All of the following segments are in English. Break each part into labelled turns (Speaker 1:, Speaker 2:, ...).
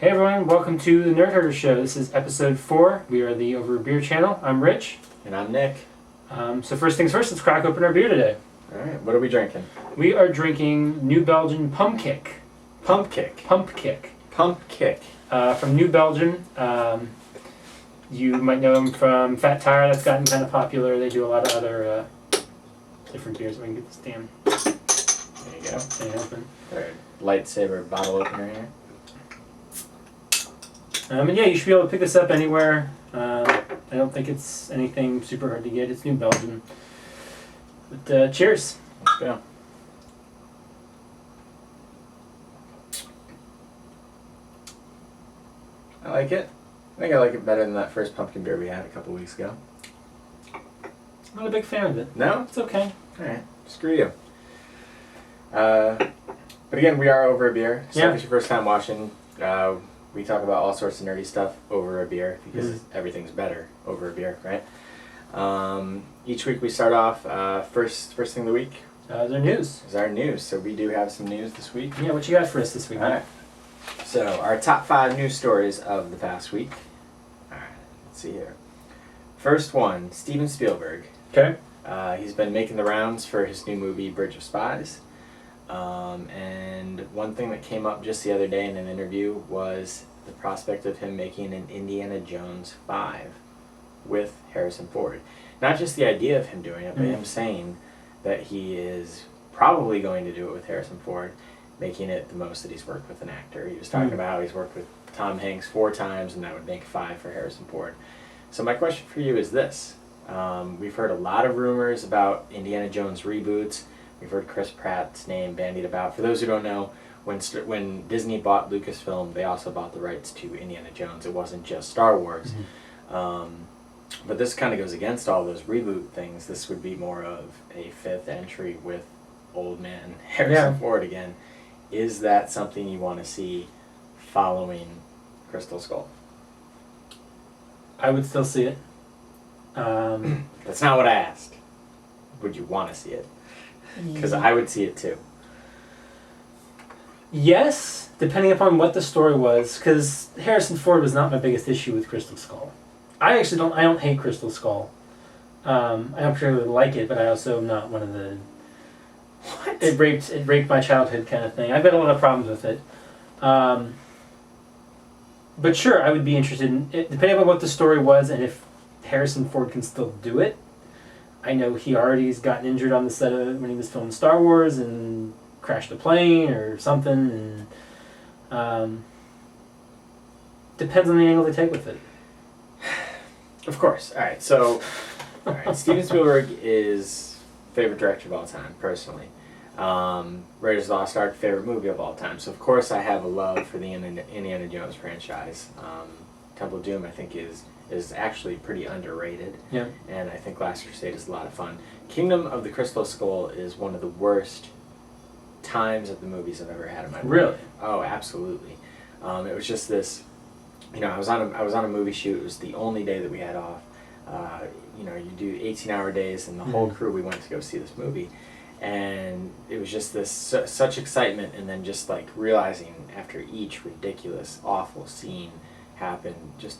Speaker 1: Hey everyone, welcome to the Nerd Herder Show. This is episode 4. We are the Over a Beer channel. I'm Rich.
Speaker 2: And I'm Nick.
Speaker 1: So first things first, let's crack open our beer today.
Speaker 2: Alright, what are we drinking?
Speaker 1: We are drinking New Belgian Pump Kick.
Speaker 2: Pump Kick.
Speaker 1: Pump Kick.
Speaker 2: Pump Kick.
Speaker 1: From New Belgium. You might know them from Fat Tire. That's gotten kind of popular. They do a lot of other different beers. We can get this damn.
Speaker 2: There you go.
Speaker 1: Thing open.
Speaker 2: Alright, lightsaber bottle opener here.
Speaker 1: And yeah, you should be able to pick this up anywhere. I don't think it's anything super hard to get. It's New Belgium. But cheers.
Speaker 2: Let's go. I like it. I think I like it better than that first pumpkin beer we had a couple weeks ago.
Speaker 1: Not a big fan of it.
Speaker 2: No?
Speaker 1: It's okay.
Speaker 2: Alright, screw you. But again, we are Over a Beer. So if it's your first time watching, we talk about all sorts of nerdy stuff over a beer because everything's better over a beer, right? Each week we start off, first thing of the week
Speaker 1: Their news.
Speaker 2: is our news. So we do have some news this week.
Speaker 1: Yeah, what you got for us this week?
Speaker 2: Alright. So our top 5 news stories of the past week. Alright, let's see here. First one, Steven Spielberg.
Speaker 1: Okay.
Speaker 2: He's been making the rounds for his new movie, Bridge of Spies. And one thing that came up just the other day in an interview was the prospect of him making an Indiana Jones 5 with Harrison Ford. Not just the idea of him doing it, but him saying that he is probably going to do it with Harrison Ford, making it the most that he's worked with an actor. He was talking about how he's worked with Tom Hanks 4 times, and that would make 5 for Harrison Ford. So my question for you is this. We've heard a lot of rumors about Indiana Jones reboots. We've heard Chris Pratt's name bandied about. For those who don't know, when Disney bought Lucasfilm, they also bought the rights to Indiana Jones. It wasn't just Star Wars. But this kind of goes against all those reboot things. This would be more of a 5th entry with old man Harrison Ford again. Is that something you want to see following Crystal Skull?
Speaker 1: I would still see it.
Speaker 2: That's not what I asked. Would you want to see it? Because I would see it too.
Speaker 1: Yes, depending upon what the story was, because Harrison Ford was not my biggest issue with Crystal Skull. I don't hate Crystal Skull. I don't particularly like it, but I also am not one of the it raped my childhood kind of thing. I've got a lot of problems with it. But sure, I would be interested in it, depending on what the story was and if Harrison Ford can still do it. I know he already has gotten injured on the set of when he was filming Star Wars and crashed a plane or something. And depends on the angle they take with it.
Speaker 2: Of course. All right. So, Steven Spielberg is favorite director of all time, personally. Raiders of the Lost Ark, favorite movie of all time. So of course I have a love for the Indiana Jones franchise. Temple of Doom, I think, is actually pretty underrated.
Speaker 1: Yeah.
Speaker 2: And I think Last Crusade is a lot of fun. Kingdom of the Crystal Skull is one of the worst times of the movies I've ever had in my life.
Speaker 1: Really?
Speaker 2: Oh, absolutely. It was just this. I was on a movie shoot. It was the only day that we had off. You do 18-hour days, and the whole crew, we went to go see this movie. And it was just this such excitement, and then just like realizing after each ridiculous, awful scene happened, just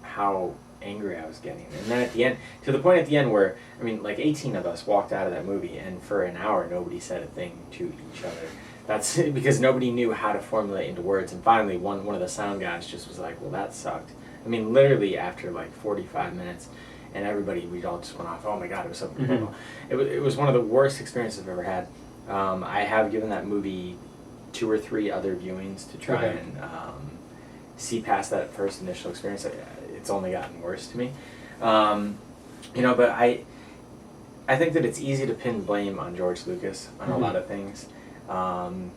Speaker 2: how angry I was getting. And then at the end, to the point at the end where, 18 of us walked out of that movie, and for an hour nobody said a thing to each other. That's because nobody knew how to formulate into words. And finally, one of the sound guys just was like, well, that sucked. Literally after like 45 minutes, and we all just went off, oh my god, it was so incredible. It was one of the worst experiences I've ever had. I have given that movie 2 or 3 other viewings to try and see past that first initial experience. It's only gotten worse to me. But I think that it's easy to pin blame on George Lucas on a lot of things. And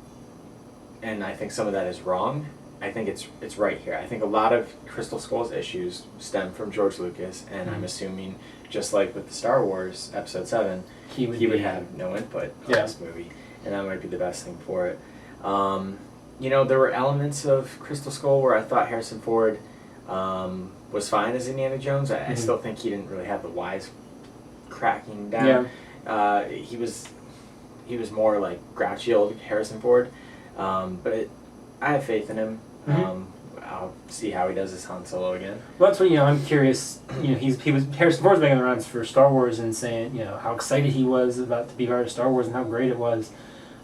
Speaker 2: I think some of that is wrong. I think it's right here. I think a lot of Crystal Skull's issues stem from George Lucas, and I'm assuming, just like with the Star Wars Episode 7, he would have no input on this movie, and that might be the best thing for it. There were elements of Crystal Skull where I thought Harrison Ford was fine as Indiana Jones. I still think he didn't really have the wise cracking down. He was more like grouchy old Harrison Ford, but I have faith in him. I'll see how he does his Han Solo again.
Speaker 1: Well, that's what, I'm curious. Harrison Ford's making the rounds for Star Wars and saying, how excited he was about to be part of Star Wars and how great it was.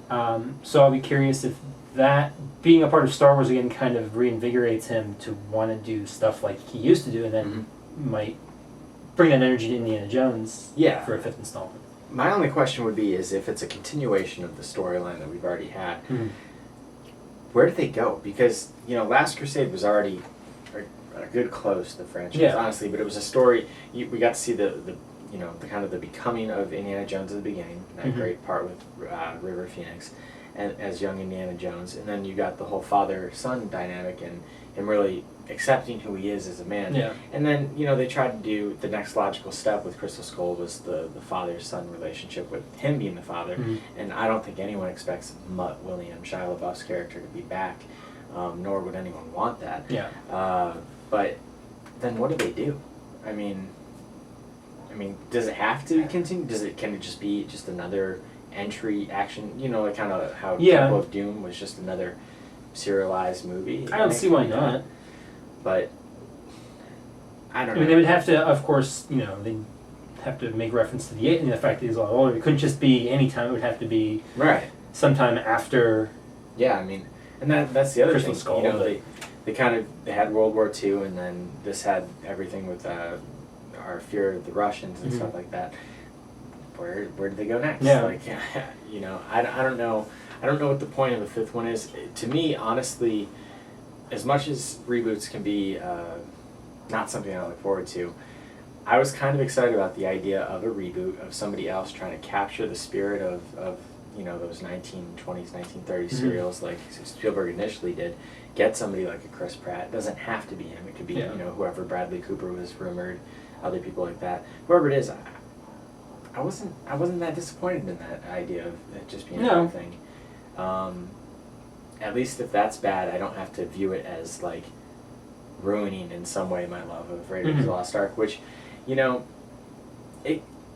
Speaker 1: So I'll be curious if that being a part of Star Wars again kind of reinvigorates him to want to do stuff like he used to do, and then might bring that energy to Indiana Jones for a 5th installment.
Speaker 2: My only question would be is if it's a continuation of the storyline that we've already had, where do they go? Because, Last Crusade was already a good close to the franchise, honestly, but it was a story, we got to see the kind of the becoming of Indiana Jones at the beginning, that great part with River Phoenix, and as young Indiana Jones, and then you got the whole father-son dynamic and him really accepting who he is as a man.
Speaker 1: Yeah.
Speaker 2: And then, they tried to do the next logical step with Crystal Skull was the father-son relationship with him being the father. And I don't think anyone expects Mutt William, Shia LaBeouf's character, to be back, nor would anyone want that.
Speaker 1: Yeah.
Speaker 2: But then what do they do? I mean, does it have to continue? Can it just be just another entry action? Like kind of how Temple of Doom was just another serialized movie.
Speaker 1: I don't see why not.
Speaker 2: But I don't know.
Speaker 1: They would have to, of course, they'd have to make reference to the fact that he's a lot older. It couldn't just be any time. It would have to be sometime after.
Speaker 2: Yeah, and that's the other
Speaker 1: Crystal
Speaker 2: thing.
Speaker 1: Skull,
Speaker 2: they had World War II, and then this had everything with our fear of the Russians and stuff like that. Where do they go next?
Speaker 1: Yeah.
Speaker 2: I don't know. I don't know what the point of the 5th one is. To me, honestly, as much as reboots can be not something I look forward to, I was kind of excited about the idea of a reboot of somebody else trying to capture the spirit of those 1920s, 1930s serials like Spielberg initially did. Get somebody like a Chris Pratt. It doesn't have to be him. It could be whoever Bradley Cooper was rumored, other people like that. Whoever it is, I wasn't that disappointed in that idea of it just being a thing. At least if that's bad, I don't have to view it as like ruining in some way my love of Raiders of the Lost Ark, which,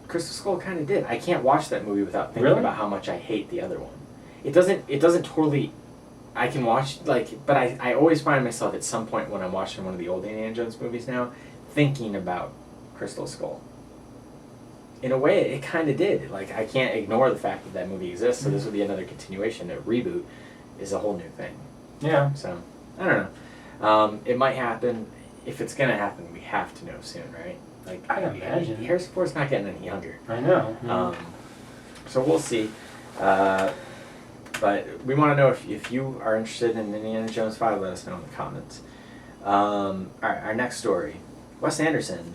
Speaker 2: Crystal Skull kind of did. I can't watch that movie without thinking about how much I hate the other one. It doesn't totally. I can watch but I always find myself at some point when I'm watching one of the old Indiana Jones movies now, thinking about Crystal Skull. In a way, it kind of did. I can't ignore the fact that movie exists, so this would be another continuation. A reboot is a whole new thing.
Speaker 1: Yeah.
Speaker 2: So, I don't know. It might happen. If it's going to happen, we have to know soon, right?
Speaker 1: I imagine.
Speaker 2: Harrison Ford's not getting any younger.
Speaker 1: I know.
Speaker 2: So we'll see. But we want to know if you are interested in Indiana Jones 5, let us know in the comments. Our next story. Wes Anderson,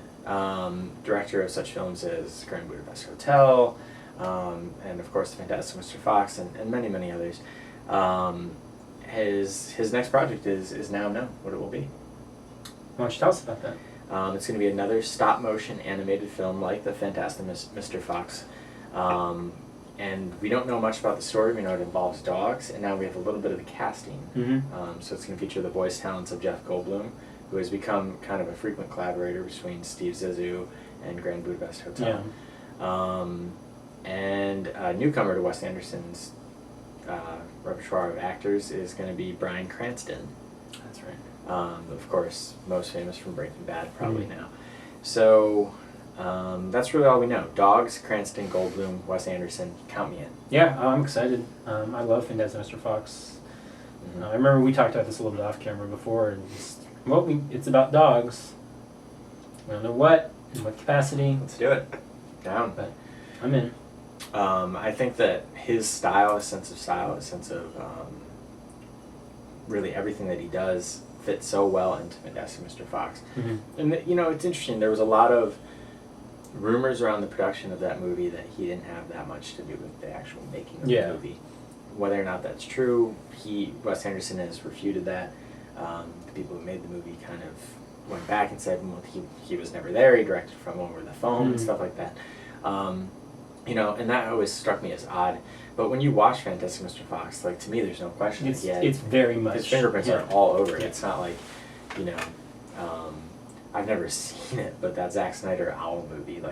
Speaker 2: director of such films as Grand Budapest Hotel, and of course The Fantastic Mr. Fox, and many, many others. His next project is now known what it will be.
Speaker 1: Why don't you tell us about that?
Speaker 2: It's going to be another stop-motion animated film like The Fantastic Mr. Fox. And we don't know much about the story. We know it involves dogs, and now we have a little bit of the casting. So it's going to feature the voice talents of Jeff Goldblum, who has become kind of a frequent collaborator between Steve Zissou and Grand Budapest Hotel. And a newcomer to Wes Anderson's repertoire of actors is going to be Bryan Cranston.
Speaker 1: That's right.
Speaker 2: Of course, most famous from Breaking Bad, probably now. So that's really all we know. Dogs, Cranston, Goldblum, Wes Anderson. Count me in.
Speaker 1: Yeah, I'm excited. I love Fantastic Mr. Fox. I remember we talked about this a little bit off camera before, and it's about dogs. I don't know what, in what capacity.
Speaker 2: Let's do it. Down.
Speaker 1: But I'm in.
Speaker 2: I think that his style, his sense of really everything that he does fits so well into Fantastic Mr. Fox. And it's interesting. There was a lot of rumors around the production of that movie that he didn't have that much to do with the actual making of the movie. Whether or not that's true, Wes Anderson has refuted that. The people who made the movie kind of went back and said, well, he was never there. He directed from over the phone and stuff like that. And that always struck me as odd. But when you watch Fantastic Mr. Fox, to me, there's no question
Speaker 1: it's very much
Speaker 2: his fingerprints are all over it. It's not like, I've never seen it, but that Zack Snyder Owl movie,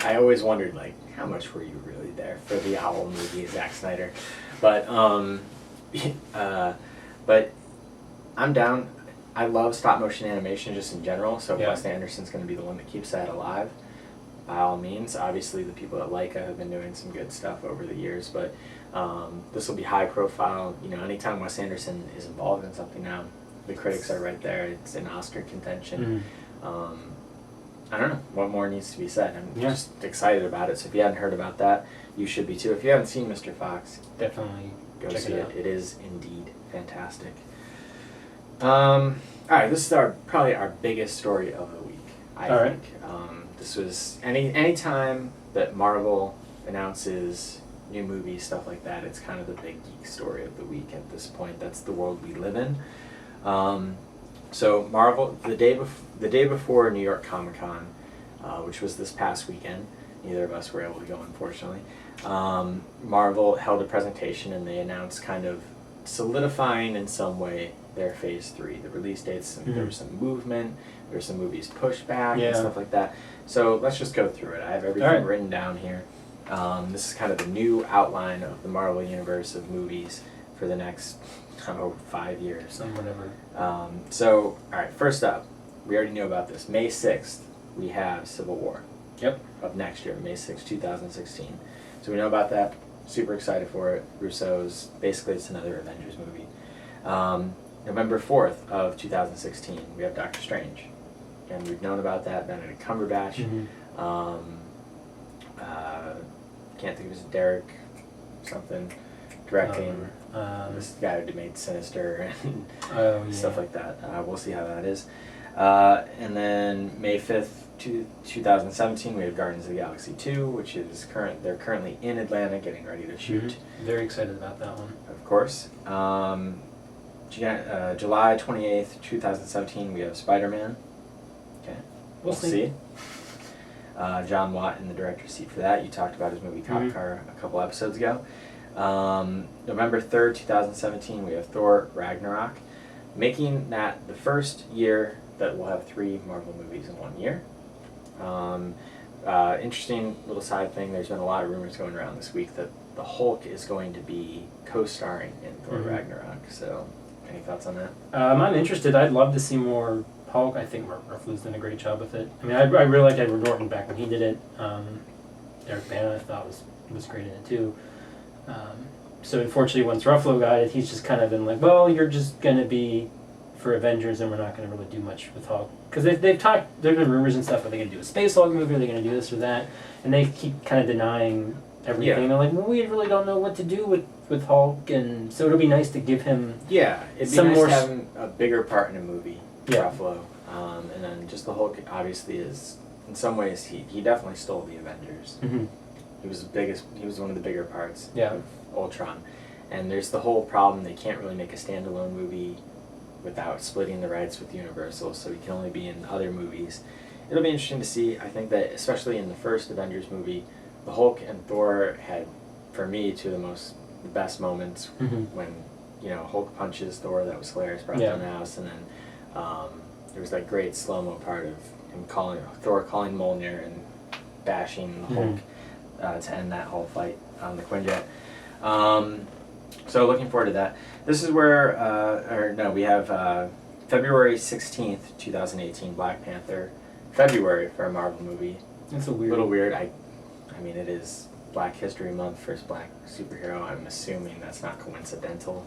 Speaker 2: I always wondered, how much were you really there for the Owl movie, Zack Snyder? But, but I'm down. I love stop motion animation just in general, so if
Speaker 1: Yeah.
Speaker 2: Wes Anderson's going to be the one that keeps that alive, by all means. Obviously, the people at Leica have been doing some good stuff over the years, but this will be high profile. You know, anytime Wes Anderson is involved in something now, the critics are right there. It's in Oscar contention. I don't know what more needs to be said. I'm just excited about it. So if you hadn't heard about that, you should be too. If you haven't seen Mr. Fox,
Speaker 1: Definitely
Speaker 2: go
Speaker 1: check
Speaker 2: see
Speaker 1: it
Speaker 2: it.
Speaker 1: out.
Speaker 2: It is indeed fantastic. All right, this is probably our biggest story of the week. I
Speaker 1: All
Speaker 2: think this was any time that Marvel announces new movies, stuff like that. It's kind of the big geek story of the week at this point. That's the world we live in. So Marvel, the day before New York Comic Con, which was this past weekend, neither of us were able to go, unfortunately. Marvel held a presentation and they announced, kind of solidifying in some way, their Phase 3. The release dates, and there was some movement, there were some movies pushed back and stuff like that. So let's just go through it. I have everything written down here. This is kind of the new outline of the Marvel Universe of movies for the next, I don't know, 5 years.
Speaker 1: Whatever.
Speaker 2: So, alright, first up, we already knew about this. May 6th, we have Civil War.
Speaker 1: Yep.
Speaker 2: Of next year, May 6th, 2016. So we know about that. Super excited for it. Russo's, basically it's another Avengers movie. November 4th of 2016, we have Doctor Strange. And we've known about that, Benedict Cumberbatch. Can't think of his Derek something directing. This guy who made Sinister and stuff like that. We'll see how that is. And then May 5th, 2017, we have Guardians of the Galaxy 2, which is they're currently in Atlanta getting ready to shoot.
Speaker 1: Very excited about that one.
Speaker 2: Of course. July 28th, 2017, we have Spider-Man. Okay. We'll see. John Watt in the director's seat for that. You talked about his movie Cop Car a couple episodes ago. November 3rd, 2017, we have Thor Ragnarok, making that the first year that we'll have 3 Marvel movies in 1 year. Interesting little side thing, there's been a lot of rumors going around this week that the Hulk is going to be co-starring in Thor Ragnarok. So, any thoughts on that?
Speaker 1: I'm interested. I'd love to see more Hulk. I think Mark Ruffalo's done a great job with it. I mean, I really liked Edward Norton back when he did it. Eric Bana I thought was great in it too. So unfortunately, once Ruffalo got it, he's just kind of been like, well, you're just going to be for Avengers and we're not going to really do much with Hulk. Because they've talked, there have been rumors and stuff, are they going to do a Space Hulk movie, are they going to do this or that? And they keep kind of denying everything. They're like, well, we really don't know what to do with Hulk, and so it'll be nice to give him
Speaker 2: it'd be
Speaker 1: some
Speaker 2: nice
Speaker 1: more
Speaker 2: to have him a bigger part in a movie, Ruffalo. And then just the Hulk obviously is, in some ways, he definitely stole the Avengers. He was one of the bigger parts of Ultron. And there's the whole problem, they can't really make a standalone movie without splitting the rights with Universal, so he can only be in other movies. It'll be interesting to see. I think that, especially in the first Avengers movie, the Hulk and Thor had, for me, two of the best moments when, Hulk punches Thor, that was hilarious, brought down the house, and then there was that great slow-mo part of him Thor calling Mjolnir and bashing the Hulk to end that whole fight on the Quinjet. So looking forward to that. This is where, we have February 16th, 2018, Black Panther. February for a Marvel movie.
Speaker 1: It's a
Speaker 2: little weird. I mean, it is Black History Month, first black superhero. I'm assuming that's not coincidental.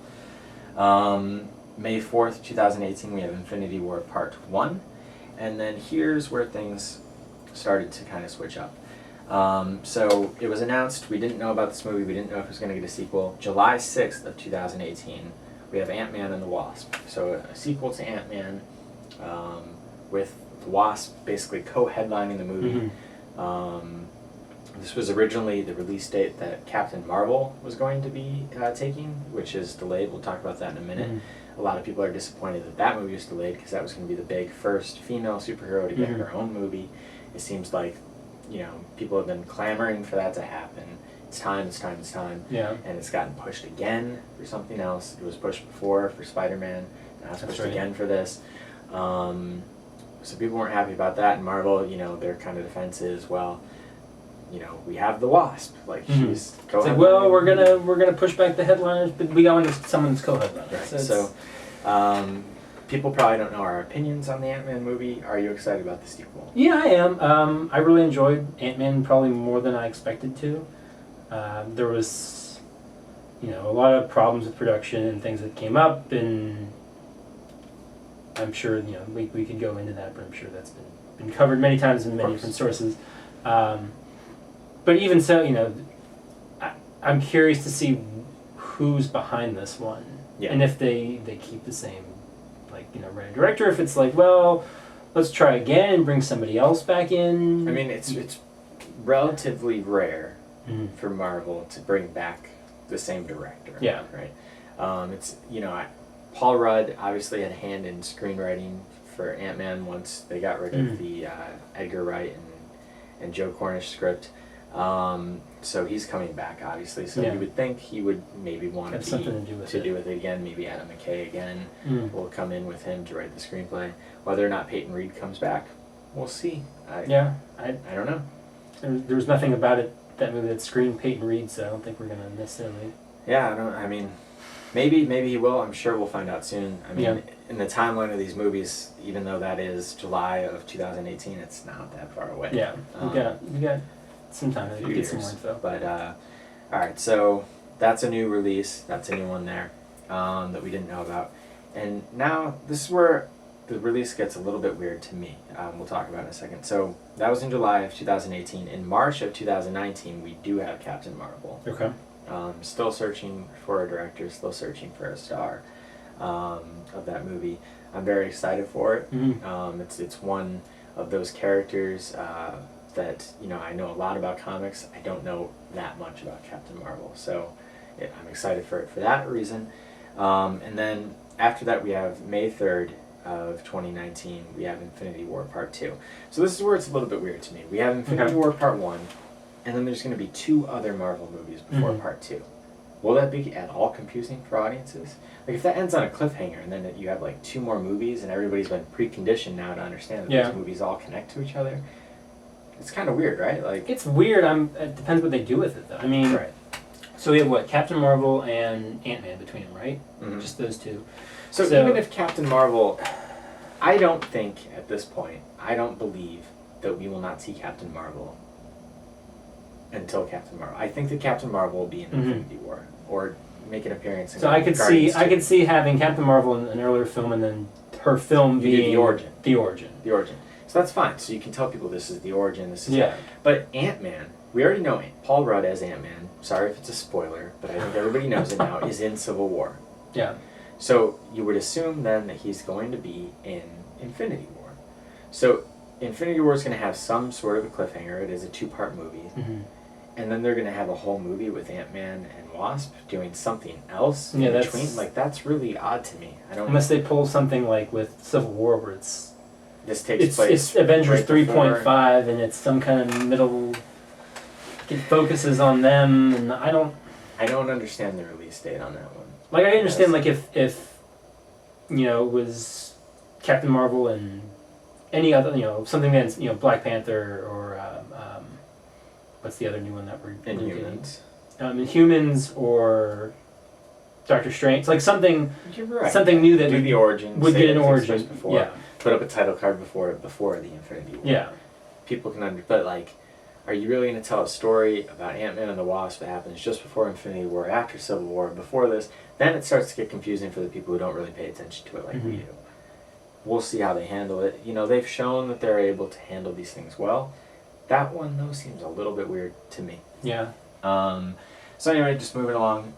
Speaker 2: May 4th, 2018, we have Infinity War Part 1. And then here's where things started to kind of switch up. So it was announced, we didn't know about this movie, we didn't know if it was going to get a sequel. July 6th of 2018, we have Ant-Man and the Wasp. So a sequel to Ant-Man with the Wasp basically co-headlining the movie. This was originally the release date that Captain Marvel was going to be taking, which is delayed. We'll talk about that in a minute. A lot of people are disappointed that that movie was delayed because that was going to be the big first female superhero to get her own movie. It seems like, people have been clamoring for that to happen. It's time.
Speaker 1: Yeah.
Speaker 2: And it's gotten pushed again for something else. It was pushed before for Spider-Man. Now it's pushed again for this. So people weren't happy about that. And Marvel, their kind of defense is, well, we have the Wasp. Like she's
Speaker 1: co-headlining. It's like, well, we're gonna push back the headliners, but we got someone's co-headliner.
Speaker 2: Right. So People probably don't know our opinions on the Ant-Man movie. Are you excited about the sequel?
Speaker 1: Yeah, I am. I really enjoyed Ant-Man probably more than I expected to. There was, a lot of problems with production and things that came up, and I'm sure, we could go into that, but I'm sure that's been covered many times in many different sources. But even so, I'm curious to see who's behind this one.
Speaker 2: Yeah.
Speaker 1: And if they keep the same, writer director, if it's like, well, let's try again and bring somebody else back in.
Speaker 2: I mean, it's relatively rare for Marvel to bring back the same director.
Speaker 1: Yeah.
Speaker 2: Right. Paul Rudd obviously had a hand in screenwriting for Ant-Man once they got rid of the Edgar Wright and Joe Cornish script. So he's coming back, obviously. So you would think he would maybe want
Speaker 1: have something to do with
Speaker 2: it again. Maybe Adam McKay again will come in with him to write the screenplay. Whether or not Peyton Reed comes back, we'll see. I don't know.
Speaker 1: There was nothing about that movie that screamed Peyton Reed, so I don't think we're gonna necessarily.
Speaker 2: Yeah, maybe he will. I'm sure we'll find out soon. In the timeline of these movies, even though that is July of 2018, it's not that far away.
Speaker 1: Yeah, we got some time to get some more info.
Speaker 2: But all right, so that's a new release. That's a new one there that we didn't know about. And now this is where the release gets a little bit weird to me. We'll talk about it in a second. So that was in July of 2018. In March of 2019, we do have Captain Marvel.
Speaker 1: Okay.
Speaker 2: Still searching for a director, still searching for a star of that movie. I'm very excited for it. It's one of those characters that I know a lot about comics. I don't know that much about Captain Marvel, so I'm excited for it for that reason. And then after that, we have May 3rd of 2019. We have Infinity War Part 2. So this is where it's a little bit weird to me. We have Infinity War Part 1. And then there's going to be 2 other Marvel movies before Part 2. Will that be at all confusing for audiences? Like, if that ends on a cliffhanger and then you have 2 more movies and everybody's been preconditioned now to understand that these movies all connect to each other, it's kind of weird, right?
Speaker 1: It's weird. It depends what they do with it, though. I mean,
Speaker 2: right.
Speaker 1: So we have Captain Marvel and Ant-Man between them, right? Just those 2.
Speaker 2: So even if Captain Marvel, I don't think at this point, I don't believe that we will not see Captain Marvel until Captain Marvel. I think that Captain Marvel will be in Infinity War or make an appearance in Guardians 2.
Speaker 1: I could see having Captain Marvel in an earlier film and then her film being
Speaker 2: the origin.
Speaker 1: The origin.
Speaker 2: So that's fine. So you can tell people this is the origin. This is But Ant-Man, we already know Paul Rudd as Ant-Man. Sorry if it's a spoiler, but I think everybody knows it now. Is in Civil War.
Speaker 1: Yeah.
Speaker 2: So you would assume then that he's going to be in Infinity War. So Infinity War is going to have some sort of a cliffhanger. It is a 2-part movie. And then they're going to have a whole movie with Ant-Man and Wasp doing something else in between. That's really odd to me.
Speaker 1: Unless they pull something like with Civil War where
Speaker 2: this takes place.
Speaker 1: It's Avengers 3.5 and it's some kind of middle. It focuses on them, and I don't
Speaker 2: understand the release date on that one.
Speaker 1: I understand if it was Captain Marvel and any other something that's Black Panther or what's the other new one that we're
Speaker 2: Inhumans.
Speaker 1: Inhumans or Doctor Strange. Something.
Speaker 2: You're right.
Speaker 1: Something new that
Speaker 2: do the origin.
Speaker 1: Would get an origin
Speaker 2: before. Yeah. Put up a title card before the Infinity War.
Speaker 1: Yeah.
Speaker 2: People can but are you really going to tell a story about Ant-Man and the Wasp that happens just before Infinity War, after Civil War, before this? Then it starts to get confusing for the people who don't really pay attention to it like we do. We'll see how they handle it. They've shown that they're able to handle these things well. That one, though, seems a little bit weird to me.
Speaker 1: Yeah.
Speaker 2: So anyway, just moving along.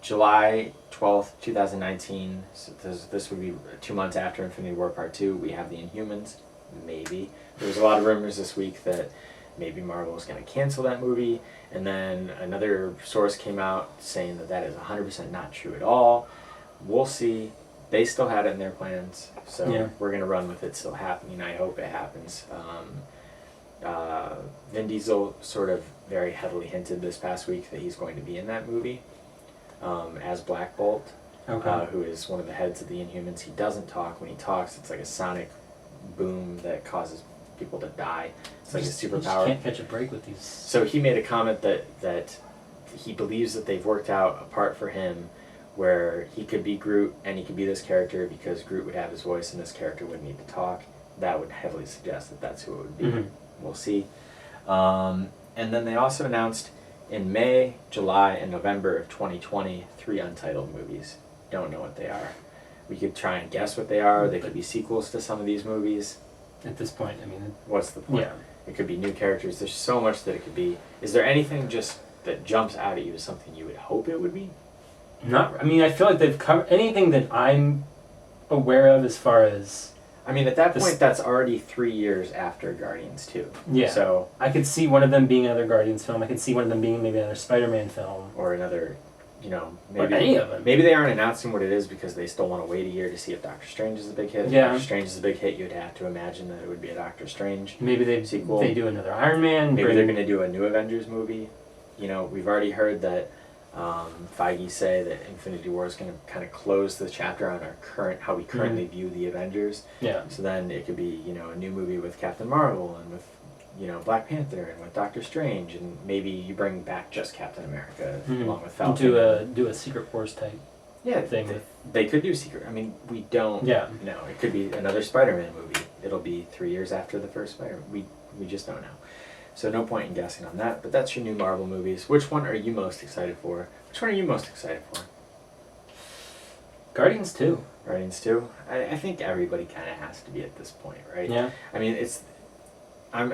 Speaker 2: July 12th, 2019. So this would be 2 months after Infinity War Part 2. We have the Inhumans. Maybe. There was a lot of rumors this week that maybe Marvel was going to cancel that movie. And then another source came out saying that is 100% not true at all. We'll see. They still had it in their plans. So we're going to run with it still happening. I hope it happens. Vin Diesel sort of very heavily hinted this past week that he's going to be in that movie as Black Bolt, who is one of the heads of the Inhumans. He doesn't talk. When he talks, it's like a sonic boom that causes people to die. It's like a superpower.
Speaker 1: You can't catch a break with these.
Speaker 2: So he made a comment that he believes that they've worked out a part for him where he could be Groot and he could be this character because Groot would have his voice and this character wouldn't need to talk. That would heavily suggest that that's who it would be.
Speaker 1: Mhm.
Speaker 2: We'll see. And then they also announced in May, July, and November of 2020 3 untitled movies. Don't know what they are. We could try and guess what they are. They could be sequels to some of these movies.
Speaker 1: At this point, I mean,
Speaker 2: What's the point?
Speaker 1: yeah.
Speaker 2: It could be new characters. There's so much that it could be. Is there anything just that jumps out at you as something you would hope it would be?
Speaker 1: Not. I mean, I feel like they've covered anything that I'm aware of as far as.
Speaker 2: I mean, at that
Speaker 1: This-
Speaker 2: point, that's already 3 years after Guardians 2.
Speaker 1: Yeah.
Speaker 2: So,
Speaker 1: I could see one of them being another Guardians film. I could see one of them being maybe another Spider-Man film.
Speaker 2: or another, you know,
Speaker 1: Or
Speaker 2: maybe
Speaker 1: any of them.
Speaker 2: maybe they aren't announcing what it is because they still want to wait a year to see if Doctor Strange is a big hit. If
Speaker 1: Yeah.
Speaker 2: Doctor Strange is a big hit, you'd have to imagine that it would be a Doctor Strange.
Speaker 1: Maybe they
Speaker 2: Sequel.
Speaker 1: they do another Iron Man.
Speaker 2: Maybe they're going to do a new Avengers movie. You know, we've already heard that Feige say that Infinity War is going to kind of close the chapter on our how we currently view the Avengers.
Speaker 1: Yeah.
Speaker 2: So then it could be, you know, a new movie with Captain Marvel and with, you know, Black Panther and with Doctor Strange, and maybe you bring back just Captain America along with Falcon.
Speaker 1: Do a Secret Wars type
Speaker 2: yeah,
Speaker 1: thing
Speaker 2: they,
Speaker 1: with.
Speaker 2: they could do Secret. I mean, we don't
Speaker 1: Yeah.
Speaker 2: know. It could be another Spider-Man movie. It'll be 3 years after the first Spider-Man. We just don't know. So no point in guessing on that. But that's your new Marvel movies. Which one are you most excited for? Which one are you most excited for?
Speaker 1: Guardians 2.
Speaker 2: Guardians 2? I think everybody kind of has to be at this point, right?
Speaker 1: Yeah.
Speaker 2: I mean, I'm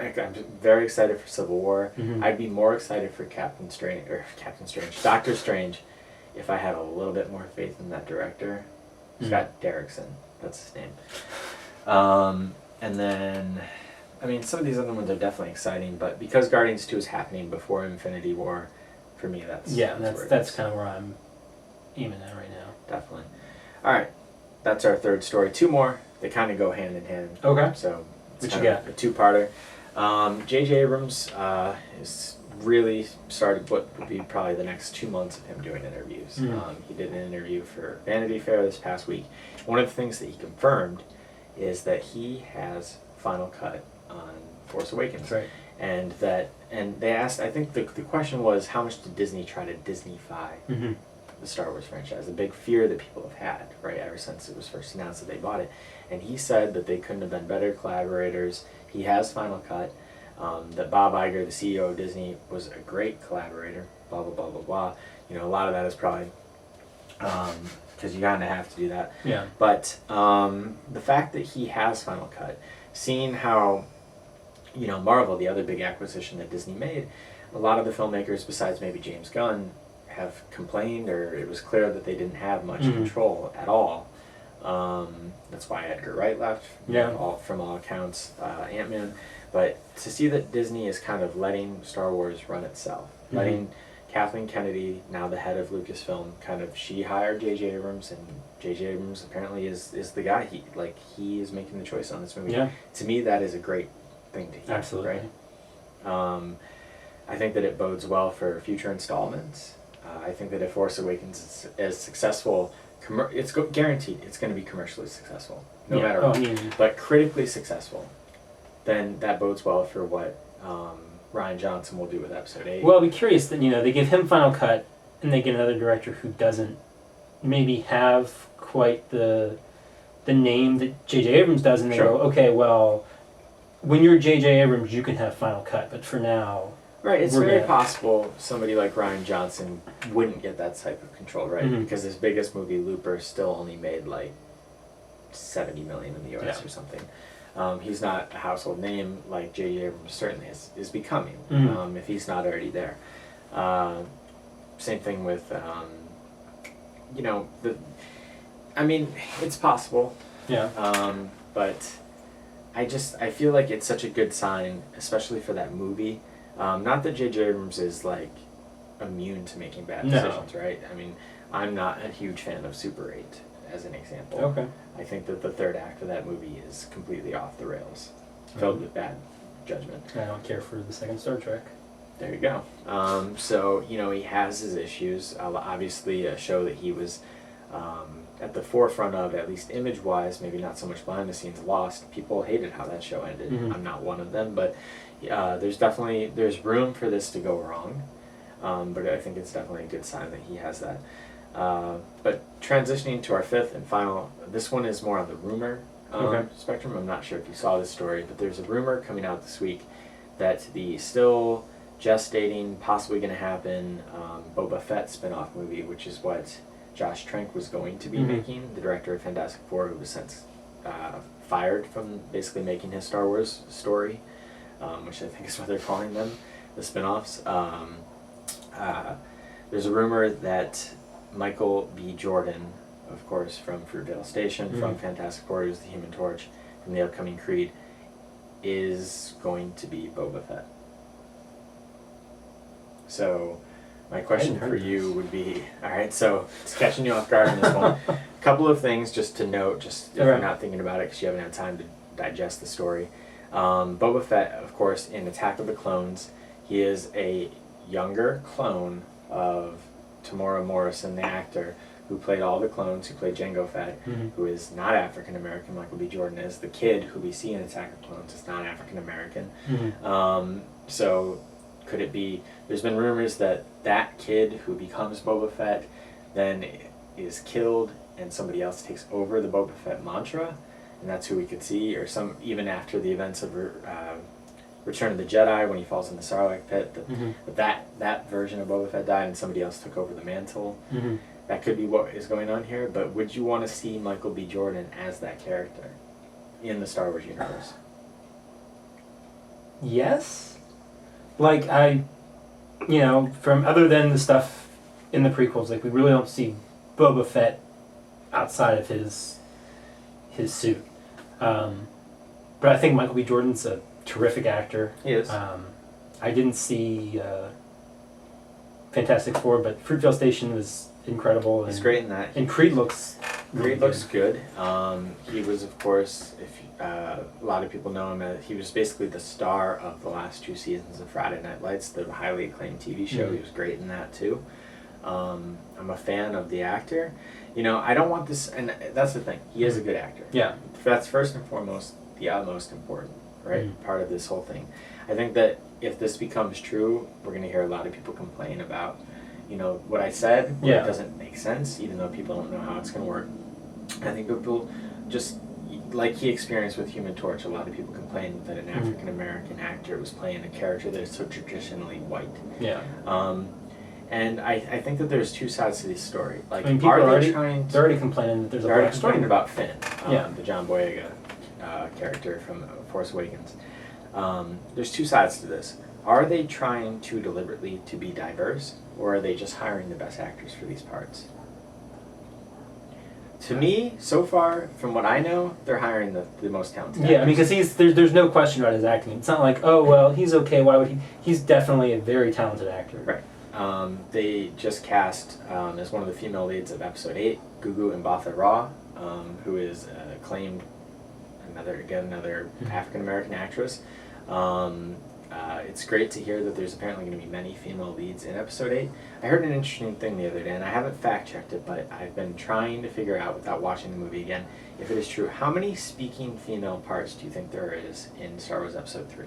Speaker 2: very excited for Civil War.
Speaker 1: Mhm.
Speaker 2: I'd be more excited for Doctor Strange, if I had a little bit more faith in that director. Scott Derrickson, that's his name. And then, I mean, some of these other ones are definitely exciting, but because Guardians 2 is happening before Infinity War, for me, that's
Speaker 1: Yeah,
Speaker 2: where it
Speaker 1: that's
Speaker 2: is.
Speaker 1: kind of where I'm aiming at right now.
Speaker 2: Definitely. All right, that's our third story. 2 more. They kind of go hand in hand.
Speaker 1: Okay.
Speaker 2: So it's
Speaker 1: What you
Speaker 2: kind of a 2-parter. J.J. Abrams is really started what would be probably the next 2 months of him doing interviews. He did an interview for Vanity Fair this past week. One of the things that he confirmed is that he has final cut on Force Awakens.
Speaker 1: That's right.
Speaker 2: And they asked, I think the question was, how much did Disney try to Disney-fy
Speaker 1: Mm-hmm.
Speaker 2: the Star Wars franchise? A big fear that people have had, right, ever since it was first announced that they bought it. And he said that they couldn't have been better collaborators. He has final cut. That Bob Iger, the CEO of Disney, was a great collaborator. Blah blah blah blah blah. You know, a lot of that is probably because you kind of have to do that.
Speaker 1: Yeah.
Speaker 2: But the fact that he has final cut, seeing how, you know, Marvel, the other big acquisition that Disney made, a lot of the filmmakers, besides maybe James Gunn, have complained, or it was clear that they didn't have much control at all. That's why Edgar Wright left.
Speaker 1: Yeah.
Speaker 2: From all accounts, Ant-Man. But to see that Disney is kind of letting Star Wars run itself, letting Kathleen Kennedy, now the head of Lucasfilm, she hired J.J. Abrams, and J.J. Abrams apparently is the guy. He is making the choice on this movie.
Speaker 1: Yeah.
Speaker 2: To me, that is a great thing to hear.
Speaker 1: Absolutely.
Speaker 2: Right? I think that it bodes well for future installments. I think that if Force Awakens is successful, it's guaranteed it's going to be commercially successful, no matter what. But critically successful, then that bodes well for what Rian Johnson will do with Episode 8.
Speaker 1: Well, I'll be curious that, they give him final cut and they get another director who doesn't maybe have quite the name that J.J. Abrams does, and they go, okay, well, when you're J.J. Abrams, you can have final cut, but for now...
Speaker 2: Right, it's very possible somebody like Rian Johnson wouldn't get that type of control, right? Because his biggest movie, Looper, still only made like $70 million in the U.S. or something. He's not a household name like J.J. Abrams certainly is becoming, if he's not already there. Same thing with, it's possible.
Speaker 1: Yeah.
Speaker 2: But I feel like it's such a good sign, especially for that movie. Not that J.J. Abrams is immune to making bad decisions, right? I mean, I'm not a huge fan of Super 8, as an example.
Speaker 1: Okay.
Speaker 2: I think that the third act of that movie is completely off the rails, filled with bad judgment.
Speaker 1: I don't care for the second Star Trek.
Speaker 2: There you go. So, he has his issues. Obviously, a show that he was at the forefront of, at least image-wise, maybe not so much behind the scenes, Lost. People hated how that show ended. I'm not one of them, but there's room for this to go wrong. But I think it's definitely a good sign that he has that. But transitioning to our fifth and final, this one is more on the rumor
Speaker 1: Okay.
Speaker 2: spectrum. I'm not sure if you saw this story, but there's a rumor coming out this week that the still gestating, possibly going to happen, Boba Fett spin-off movie, which is what Josh Trank was going to be making, the director of Fantastic Four, who was since fired from basically making his Star Wars story, which I think is what they're calling them, the spin-offs. There's a rumor that Michael B. Jordan, of course, from Fruitvale Station, from Fantastic Four, who's the Human Torch, from the upcoming Creed, is going to be Boba Fett. So, my question for you would be, alright, so it's catching you off guard on this one. A couple of things just to note, just if you're not thinking about it because you haven't had time to digest the story. Boba Fett, of course, in Attack of the Clones, he is a younger clone of Tamora Morrison, the actor, who played all the clones, who played Jango Fett, who is not African American. Michael B. Jordan is. The kid who we see in Attack of the Clones is not African American. So could it be, there's been rumors that that kid who becomes Boba Fett then is killed and somebody else takes over the Boba Fett mantra, and that's who we could see, or some, even after the events of Return of the Jedi, when he falls in the Sarlacc pit, that version of Boba Fett died and somebody else took over the mantle. That could be what is going on here, but would you want to see Michael B. Jordan as that character in the Star Wars universe?
Speaker 1: Yes. Like, from other than the stuff in the prequels, like, we really don't see Boba Fett outside of his suit. But I think Michael B. Jordan's a terrific actor.
Speaker 2: He is.
Speaker 1: I didn't see Fantastic Four, but Fruitvale Station was incredible.
Speaker 2: He's great in that.
Speaker 1: And Creed looks
Speaker 2: Creed looks good. He was, of course, if a lot of people know him, he was basically the star of the last 2 seasons of Friday Night Lights, the highly acclaimed TV show. He was great in that too. I'm a fan of the actor. I don't want this, and that's the thing. He is a good actor.
Speaker 1: Yeah.
Speaker 2: That's first and foremost the utmost important, right? Part of this whole thing. I think that if this becomes true, we're going to hear a lot of people complain about, what I said, it doesn't make sense, even though people don't know how it's going to work. I think people just, like he experienced with Human Torch, a lot of people complained that an African American actor was playing a character that is so traditionally white.
Speaker 1: Yeah.
Speaker 2: And I think that there's 2 sides to this story. Like,
Speaker 1: people
Speaker 2: are
Speaker 1: are
Speaker 2: they trying?
Speaker 1: They're already complaining that there's a
Speaker 2: They're already
Speaker 1: black story.
Speaker 2: complaining about Finn,
Speaker 1: Yeah.
Speaker 2: the John Boyega character from Force Awakens. There's 2 sides to this. Are they trying too deliberately to be diverse, or are they just hiring the best actors for these parts? To me, so far, from what I know, they're hiring the most talented actors.
Speaker 1: Yeah, I mean, because there's no question about his acting. It's not like, oh, well, he's okay, why would he? He's definitely a very talented actor.
Speaker 2: Right. They just cast, as one of the female leads of Episode 8, Gugu Mbatha Raw, who is acclaimed, another African-American actress. It's great to hear that there's apparently going to be many female leads in Episode 8. I heard an interesting thing the other day, and I haven't fact-checked it, but I've been trying to figure out, without watching the movie again, if it is true. How many speaking female parts do you think there is in Star Wars Episode 3?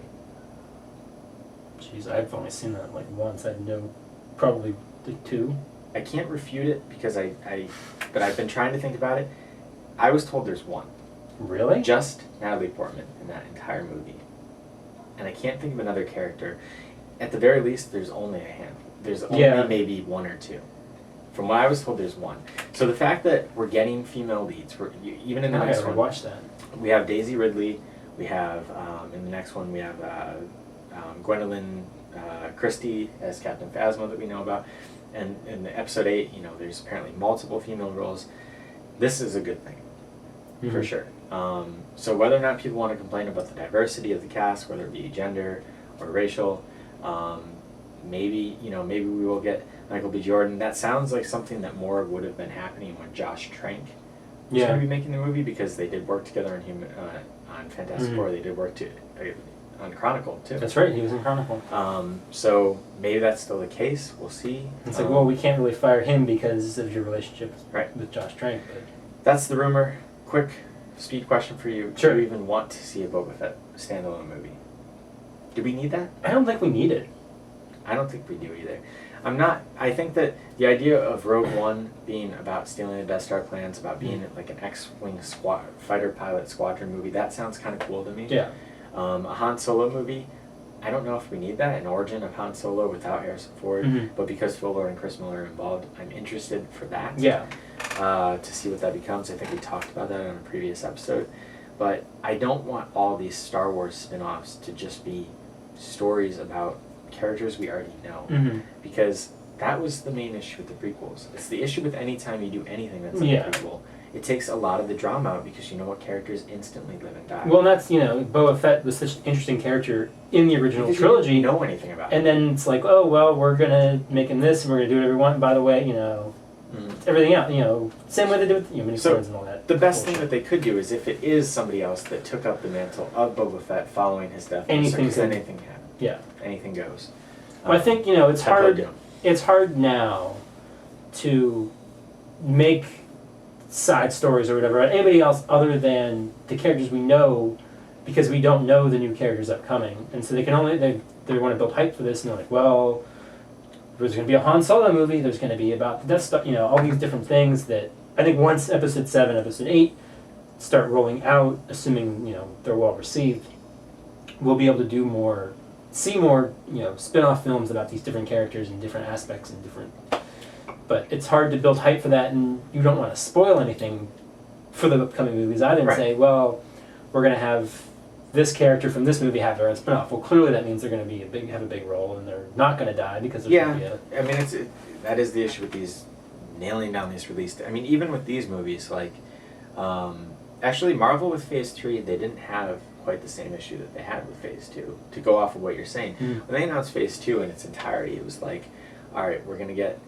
Speaker 1: Jeez, I've only seen that like once. I know probably like 2.
Speaker 2: I can't refute it because but I've been trying to think about it. I was told there's 1.
Speaker 1: Really?
Speaker 2: Just Natalie Portman in that entire movie. And I can't think of another character. At the very least, there's only a handful. There's only maybe 1 or 2. From what I was told, there's 1. So the fact that we're getting female leads, even in the next one,
Speaker 1: watch that.
Speaker 2: We have Daisy Ridley. We have in the next one we have Gwendolyn Christie as Captain Phasma that we know about. And in Episode 8, there's apparently multiple female roles. This is a good thing, for sure. So whether or not people want to complain about the diversity of the cast, whether it be gender or racial, maybe we will get Michael B. Jordan. That sounds like something that more would have been happening when Josh Trank was going to be making the movie, because they did work together on Fantastic Four. They did work on Chronicle too.
Speaker 1: That's right, he was in Chronicle.
Speaker 2: So maybe that's still the case. We'll see.
Speaker 1: It's like, well, we can't really fire him because of your relationship with Josh Trank. But
Speaker 2: that's the rumor. Quick speed question for you.
Speaker 1: Sure.
Speaker 2: Do you even want to see a Boba Fett standalone movie? Do we need that?
Speaker 1: I don't think we need it.
Speaker 2: I don't think we do either. I think that the idea of Rogue One being about stealing the Death Star plans, about being like an X-Wing fighter pilot squadron movie, that sounds kind of cool to me.
Speaker 1: Yeah.
Speaker 2: A Han Solo movie, I don't know if we need that, an origin of Han Solo without Harrison Ford, but because Phil Lord and Chris Miller are involved, I'm interested for that.
Speaker 1: Yeah.
Speaker 2: To see what that becomes. I think we talked about that on a previous episode. But I don't want all these Star Wars spin-offs to just be stories about characters we already know. Because that was the main issue with the prequels. It's the issue with any time you do anything that's like a prequel. It takes a lot of the drama out because you know what characters instantly live and die.
Speaker 1: Well, and that's, Boba Fett was such an interesting character in the original trilogy.
Speaker 2: You don't know anything about
Speaker 1: and then it's like, oh, well, we're going to make him this and we're going to do whatever we want. And by the way, everything else, same way they do with mini-clones and all that.
Speaker 2: The best thing that they could do is if it is somebody else that took up the mantle of Boba Fett following his death. Anything can happen.
Speaker 1: Yeah.
Speaker 2: Anything goes.
Speaker 1: Well, I think, it's hard. It's hard now to make side stories or whatever anybody else other than the characters we know, because we don't know the new characters upcoming, and so they want to build hype for this, and they're like, well, there's going to be a Han Solo movie, there's going to be about the Death Star, all these different things that I think once Episode 7, Episode 8 start rolling out, assuming they're well received, we'll be able to see more spin-off films about these different characters and different aspects and different. But it's hard to build hype for that, and you don't want to spoil anything for the upcoming movies either and say, well, we're going to have this character from this movie have their own spin-off. Well, clearly that means they're going to have a big role, and they're not going to die because there's going to be
Speaker 2: I mean, that is the issue with these nailing down these release. I mean, even with these movies, like actually Marvel with Phase 3, they didn't have quite the same issue that they had with Phase 2. To go off of what you're saying, when they announced Phase 2 in its entirety, it was like, all right, we're going to get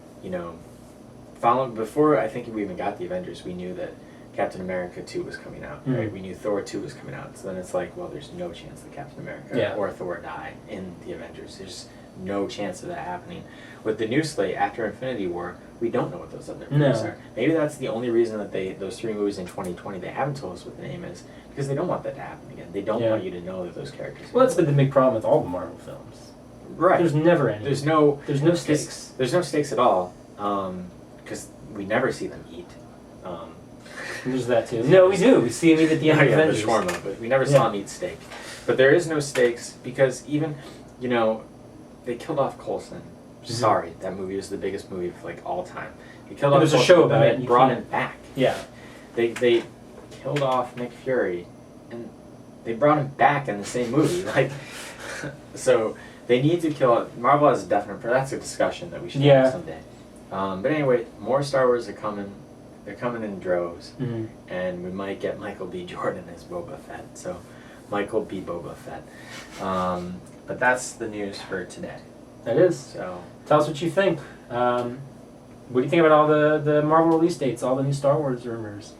Speaker 2: before I think we even got the Avengers, we knew that Captain America 2 was coming out, right? We knew Thor 2 was coming out. So then it's like, well, there's no chance that Captain America or Thor die in the Avengers. There's no chance of that happening. With the new slate, after Infinity War, we don't know what those other movies are. Maybe that's the only reason that those 3 movies in 2020, they haven't told us what the name is, because they don't want that to happen again. They don't want you to know that those characters.
Speaker 1: Well, that's been the big problem with all the Marvel films.
Speaker 2: Right.
Speaker 1: There's never any.
Speaker 2: There's no
Speaker 1: stakes.
Speaker 2: There's no stakes at all. Because we never see them eat.
Speaker 1: There's that too. No, we do. We see them eat at the end of Avengers.
Speaker 2: The shawarma, but we never saw them eat steak. But there is no stakes because even, they killed off Coulson. Sorry, that movie was the biggest movie of all time. They killed off Coulson,
Speaker 1: a show about it.
Speaker 2: And brought him back.
Speaker 1: Yeah.
Speaker 2: They killed off Nick Fury, and they brought him back in the same movie. So they need to kill. Marvel has a definite. That's a discussion that we should have someday. But anyway, more Star Wars are coming. They're coming in droves, and we might get Michael B. Jordan as Boba Fett. So, Michael B. Boba Fett. But that's the news for today.
Speaker 1: That is.
Speaker 2: So,
Speaker 1: tell us what you think. What do you think about all the Marvel release dates, all the new Star Wars rumors?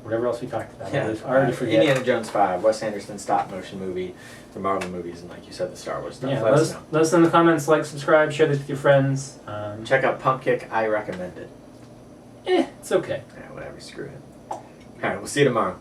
Speaker 1: Whatever else we talked about.
Speaker 2: Yeah,
Speaker 1: I already forget.
Speaker 2: Indiana Jones 5, Wes Anderson stop motion movie, the Marvel movies, and like you said, the Star Wars stuff.
Speaker 1: Yeah, let us know in the comments, subscribe, share this with your friends.
Speaker 2: Check out Pump Kick, I recommend it.
Speaker 1: It's okay.
Speaker 2: Yeah, whatever, screw it. Alright, we'll see you tomorrow.